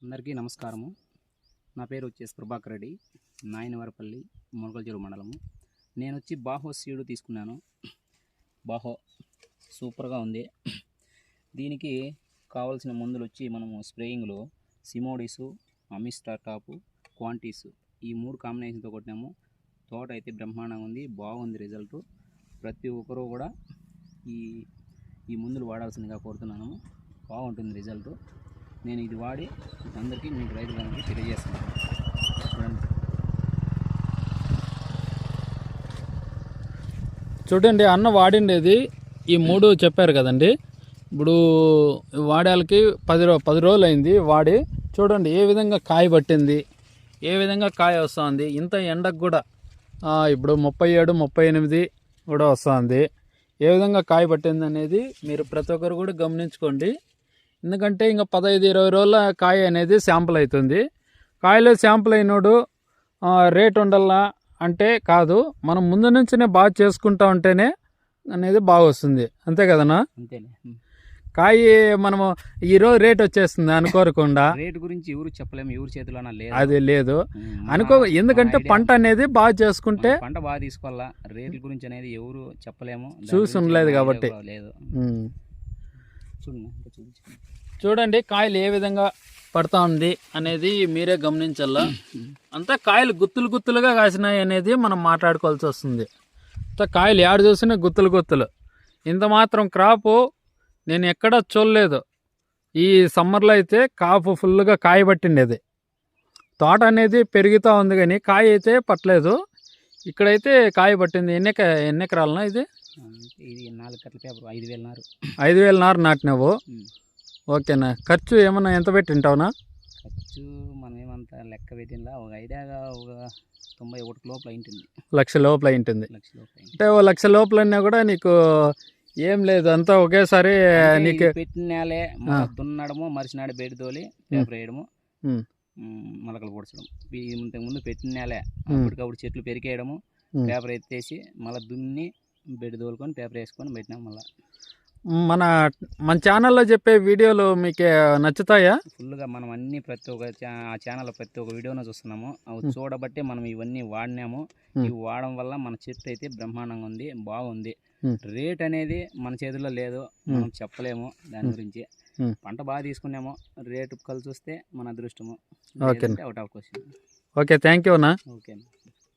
అందరికీ నమస్కారము. నా పేరు వచ్చేసి ప్రభాకర్ రెడ్డి, నాయనవరపల్లి, మొలకల్చెరువు మండలము. నేను వచ్చి బాహో సీడ్ తీసుకున్నాను. బాహో సూపర్గా ఉంది. దీనికి కావాల్సిన మందులు వచ్చి మనము స్ప్రేయింగ్లో సిమోడిసు, అమిస్టార్ టాపు, క్వాంటీస్ ఈ 3 కాంబినేషన్తో కొట్టినాము. తోట అయితే బ్రహ్మాండంగా ఉంది, బాగుంది రిజల్ట్. ప్రతి ఒక్కరూ కూడా ఈ మందులు వాడాల్సిందిగా కోరుతున్నాను. బాగుంటుంది రిజల్ట్. నేను ఇది వాడి అందరికీ మీకు రైతులందరికీ తెలియజేస్తున్నాను. చూడండి, అన్న వాడిండేది ఈ 3 చెప్పారు కదండి. ఇప్పుడు వాడాలకి 10 రోజులు అయింది వాడి. చూడండి ఏ విధంగా కాయ పట్టింది, ఏ విధంగా కాయ వస్తుంది. ఇంత ఎండకు కూడా ఇప్పుడు 37, 38 కూడా వస్తుంది. ఏ విధంగా కాయ పట్టింది అనేది మీరు ప్రతి ఒక్కరు కూడా గమనించుకోండి. ఎందుకంటే ఇంకా 15-20 రోజుల కాయ అనేది శాంపుల్ అవుతుంది. కాయలో శాంపుల్ అయినోడు రేట్ ఉండాలా అంటే కాదు, మనం ముందు నుంచినే బాగా చేసుకుంటా ఉంటేనే అనేది బాగా వస్తుంది. అంతే కదనా? అంతేనే. కాయ మనము ఈరోజు రేట్ వచ్చేస్తుంది అనుకోకుండా, రేట్ గురించి ఎవరు చెప్పలేము, ఎవరి చేతిలోనా లేదు, అది లేదు అనుకో. ఎందుకంటే పంట అనేది బాగా చేసుకుంటే పంట బాగా తీసుకోవాలా. రేట్ల గురించి అనేది ఎవరు చెప్పలేము, చూసి ఉండలేదు కాబట్టి లేదు. చూడండి కాయలు ఏ విధంగా పడతా ఉంది అనేది మీరే గమనించాలా. అంతా కాయలు గుత్తులు గుత్తులుగా కాసినాయి అనేది మనం మాట్లాడుకోవాల్సి వస్తుంది. అంతా కాయలు ఏడు చూసినా గుత్తులు గుత్తులు. ఇంత మాత్రం క్రాపు నేను ఎక్కడా చూడలేదు. ఈ సమ్మర్లో అయితే కాపు ఫుల్గా కాయ పట్టిండేది. తోట అనేది పెరుగుతూ ఉంది కానీ కాయ అయితే పట్టలేదు. ఇక్కడైతే కాయ పట్టింది. ఎన్ని ఎకరాలనా ఇది? ఇది 4 కట్టల పేపర్, 5,000 నారు. 5,000 నారు నాటినావు. ఓకేనా. ఖర్చు ఏమన్నా ఎంత పెట్టింటావునా? ఖర్చు మనం ఏమంతా లెక్క పెట్టినలా, ఒక ఐడియాగా ఒక 91 లోపల అయింటుంది. 1,00,000 లోపల అయింటుంది. అంటే 1,00,000 లోపల అన్నా కూడా నీకు ఏం లేదు, అంతా ఒకేసారి నీకు పెట్టినాలే. దున్నడము, మరిచినాడు బెడ్ తోలి పేపర్ వేయడము, మొలకలు పొడచడం. ఇంతకుముందు పెట్టినాలే. అప్పటికప్పుడు చెట్లు పెరికేయడము, పేపర్ ఎత్తేసి మళ్ళీ దున్ని బెడ్ తోలుకొని పేపర్ వేసుకొని పెట్టినాం. మళ్ళీ మన ఛానల్లో చెప్పే వీడియోలు మీకు నచ్చుతాయా? ఫుల్గా మనం అన్ని ప్రతి ఒక్క ఛానల్లో ప్రతి ఒక్క వీడియోను చూస్తున్నాము. అవి చూడబట్టే మనం ఇవన్నీ వాడినాము. ఇవి వాడడం వల్ల మన చెట్టు అయితే బ్రహ్మాండంగా ఉంది, బాగుంది. రేట్ అనేది మన చేతిలో లేదు, మనం చెప్పలేము దాని గురించి. పంట బాగా తీసుకున్నాము, రేటు కలిసి వస్తే మన అదృష్టము. ఓకే, థ్యాంక్ యూ అన్నా. ఓకే.